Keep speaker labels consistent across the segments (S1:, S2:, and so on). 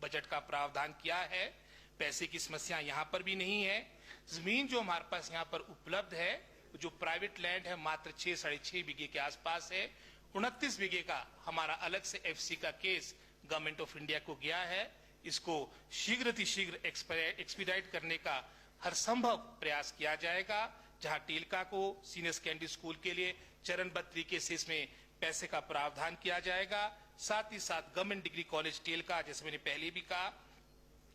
S1: Budget का प्रावधान किया है। पैसे की समस्या यहाँ पर भी नहीं है। जमीन जो हमारे पास यहाँ पर उपलब्ध है, जो प्राइवेट लैंड है, मात्र 6-6.5 बीघे के आसपास है। 29 बीघे का हमारा अलग से एफसी का केस गवर्नमेंट ऑफ इंडिया को गया है। इसको शीघ्र एक्सपीडाइट करने का हर संभव प्रयास किया जाएगा। जहां टेलका को सीनियर सेकेंडरी स्कूल के लिए चरणबद्ध तरीके से इसमें पैसे का प्रावधान किया जाएगा। साथ ही साथ गवर्नमेंट डिग्री कॉलेज टेलका, जैसे मैंने पहले भी कहा,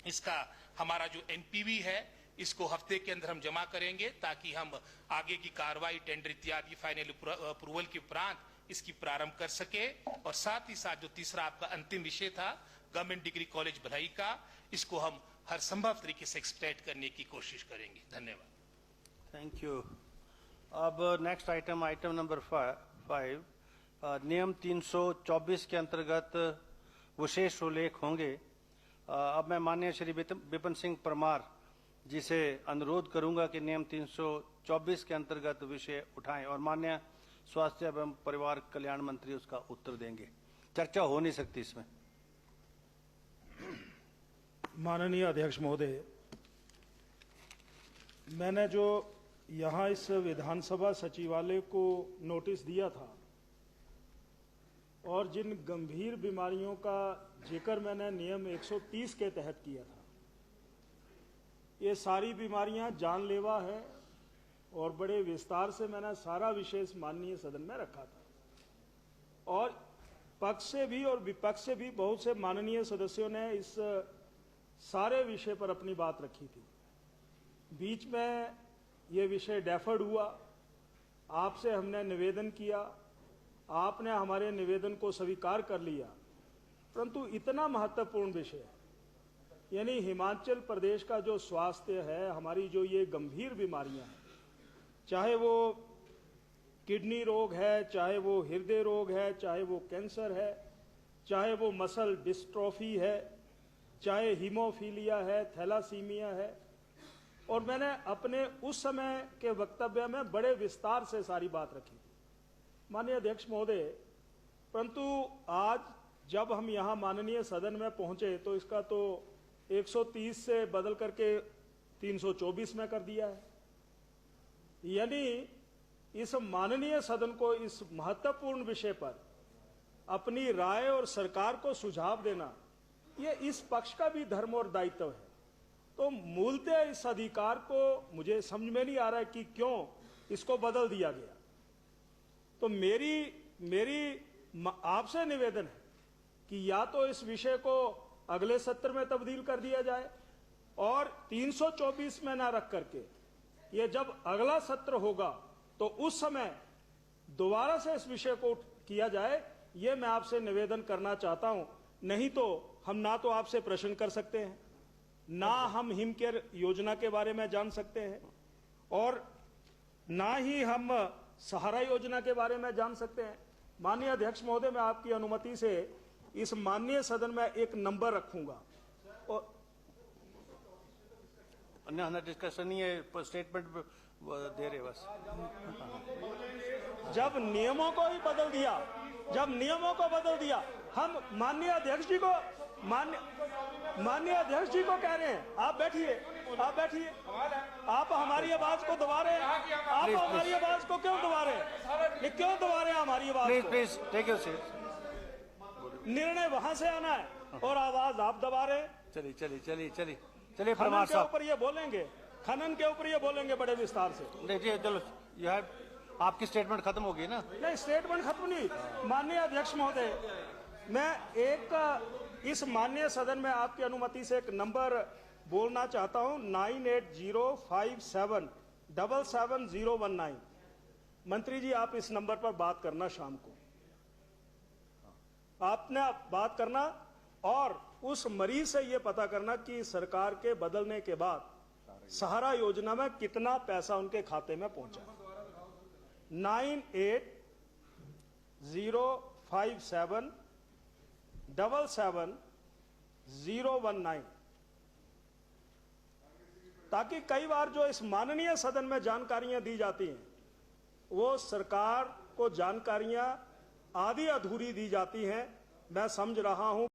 S1: इसका हमारा जो एनपीवी है इसको हफ्ते के अंदर हम जमा करेंगे, ताकि हम आगे की कार्रवाई टेंडर इत्यादि फाइनल अप्रूवल के उपरांत इसकी प्रारंभ कर सके। और साथ ही साथ जो तीसरा आपका अंतिम विषय था गवर्नमेंट डिग्री कॉलेज भिलाई का, इसको हम हर संभव तरीके से एक्सपेक्ट करने की कोशिश करेंगे। धन्यवाद।
S2: Thank you. अब नेक्स्ट आइटम नंबर 5, नियम 324 के अंतर्गत विशेष उल्लेख होंगे। अब मैं माननीय श्री विपिन सिंह परमार जी से अनुरोध करूंगा कि नियम 324 के अंतर्गत विषय उठाएं और माननीय स्वास्थ्य एवं परिवार कल्याण मंत्री उसका उत्तर देंगे। चर्चा हो नहीं सकती इसमें।
S3: माननीय अध्यक्ष महोदय, मैंने जो यहाँ इस विधानसभा सचिवालय को नोटिस दिया था और जिन गंभीर बीमारियों का जिक्र मैंने नियम 130 के तहत किया था, ये सारी बीमारियां जानलेवा है और बड़े विस्तार से मैंने सारा विषय माननीय सदन में रखा था और पक्ष से भी और विपक्ष से भी बहुत से माननीय सदस्यों ने इस सारे विषय पर अपनी बात रखी थी। बीच में ये विषय डेफर्ड हुआ, आपसे हमने निवेदन किया, आपने हमारे निवेदन को स्वीकार कर लिया, परंतु इतना महत्वपूर्ण विषय यानी हिमाचल प्रदेश का जो स्वास्थ्य है, हमारी जो ये गंभीर बीमारियां हैं, चाहे वो किडनी रोग है, चाहे वो हृदय रोग है, चाहे वो कैंसर है, चाहे वो मसल डिस्ट्रोफी है, चाहे हीमोफीलिया है, थैलासीमिया है, और मैंने अपने उस समय के वक्तव्य में बड़े विस्तार से सारी बात रखी थी माननीय अध्यक्ष महोदय। परंतु आज जब हम यहाँ माननीय सदन में पहुंचे तो इसका तो 130 से बदल करके 324 में कर दिया है। यानी इस माननीय सदन को इस महत्वपूर्ण विषय पर अपनी राय और सरकार को सुझाव देना, ये इस पक्ष का भी धर्म और दायित्व है। तो मूलतः इस अधिकार को मुझे समझ में नहीं आ रहा है कि क्यों इसको बदल दिया गया। तो मेरी आपसे निवेदन है कि या तो इस विषय को अगले सत्र में तब्दील कर दिया जाए और 324 में ना रख करके ये जब अगला सत्र होगा तो उस समय दोबारा से इस विषय को किया जाए। ये मैं आपसे निवेदन करना चाहता हूं। नहीं तो हम ना तो आपसे प्रश्न कर सकते हैं, ना हम हिम केयर योजना के बारे में जान सकते हैं और ना ही हम सहारा योजना के बारे में जान सकते हैं। माननीय अध्यक्ष महोदय, मैं आपकी अनुमति से इस माननीय सदन में एक नंबर रखूंगा और
S2: अन्य डिस्कशन नहीं है, स्टेटमेंट दे रहे बस।
S3: जब नियमों को ही बदल दिया, जब नियमों को बदल दिया, हम माननीय अध्यक्ष जी को माननीय अध्यक्ष जी को कह रहे हैं आप बैठिए, आप बैठिए। आप हमारी आवाज को दबा रहे हैं, आप हमारी आवाज को क्यों दबा रहे हैं? क्यों दबा रहे हैं हमारी आवाज को?
S2: Please take your seat.
S3: निर्णय वहां से आना है और आवाज आप दबा रहे हैं।
S2: चलिए
S3: खनन के ऊपर ये बोलेंगे, खनन के ऊपर ये बोलेंगे बड़े विस्तार से।
S2: देखिए चलो, यह आपकी स्टेटमेंट खत्म होगी ना?
S3: नहीं, स्टेटमेंट खत्म नहीं। माननीय अध्यक्ष महोदय, मैं एक इस माननीय सदन में आपकी अनुमति से एक नंबर बोलना चाहता हूं, 9805777019। मंत्री जी, आप इस नंबर पर बात करना, शाम को आपने बात करना और उस मरीज से ये पता करना कि सरकार के बदलने के बाद सहारा योजना में कितना पैसा उनके खाते में पहुंचा। 9805777019, ताकि कई बार जो इस माननीय सदन में जानकारियां दी जाती हैं वो सरकार को जानकारियां आधी अधूरी दी जाती हैं। मैं समझ रहा हूं